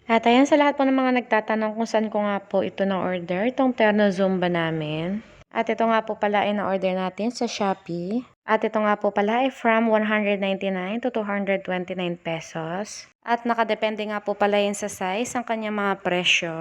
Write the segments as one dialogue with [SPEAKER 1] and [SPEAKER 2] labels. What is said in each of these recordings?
[SPEAKER 1] At ayan sa lahat po ng mga nagtatanong kung saan ko nga po ito na-order, itong Terno Zumba namin. At ito nga po pala ay na-order natin sa Shopee. At ito nga po pala ay from 199 to 229 pesos. At nakadepende nga po pala yun sa size ang kanyang mga presyo.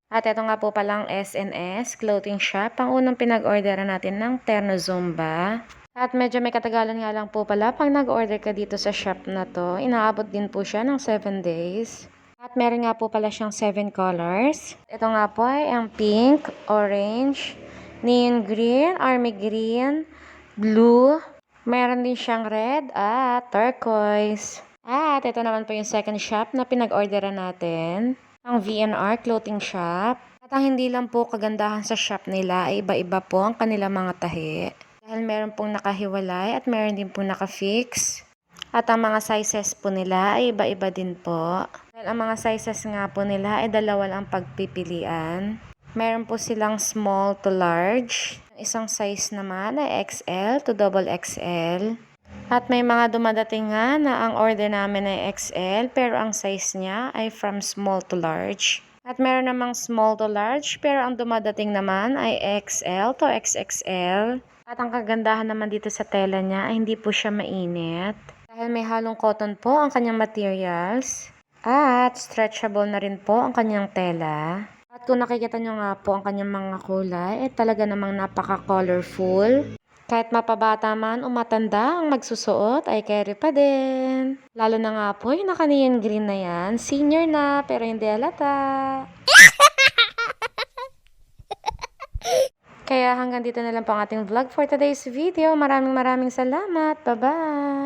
[SPEAKER 1] At ito nga po palang SNS Clothing Shop, ang unang pinag-orderan natin ng Terno Zumba. At medyo may katagalan nga lang po pala pag nag-order ka dito sa shop na to, inaabot din po siya ng 7 days. At meron nga po pala siyang 7 colors. Ito nga po ay ang pink, orange, neon green, army green, blue. Meron din siyang red at turquoise. At ito naman po yung second shop na pinag-orderan natin. Ang VNR Clothing Shop. At ang hindi lang po kagandahan sa shop nila ay iba-iba po ang kanilang mga tahi. Dahil meron pong nakahiwalay at meron din po nakafix. At ang mga sizes po nila ay iba-iba din po. Dahil ang mga sizes nga po nila ay dalawa lang pagpipilian. Meron po silang small to large. Isang size naman ay XL to double XL. At may mga dumadating nga na ang order namin ay XL pero ang size niya ay from small to large. At meron namang small to large pero ang dumadating naman ay XL to XXL. At ang kagandahan naman dito sa tela niya ay hindi po siya mainit. Dahil may halong cotton po ang kanyang materials. At stretchable na rin po ang kanyang tela. At kung nakikita nyo nga po ang kanyang mga kulay, ay talaga namang napaka-colorful. Kahit mapabata man o matanda ang magsusuot ay carry pa din. Lalo na nga po yung naka-neon green na yan. Senior na pero hindi halata. Kaya hanggang dito na lang po ang ating vlog for today's video. Maraming salamat. Bye-bye!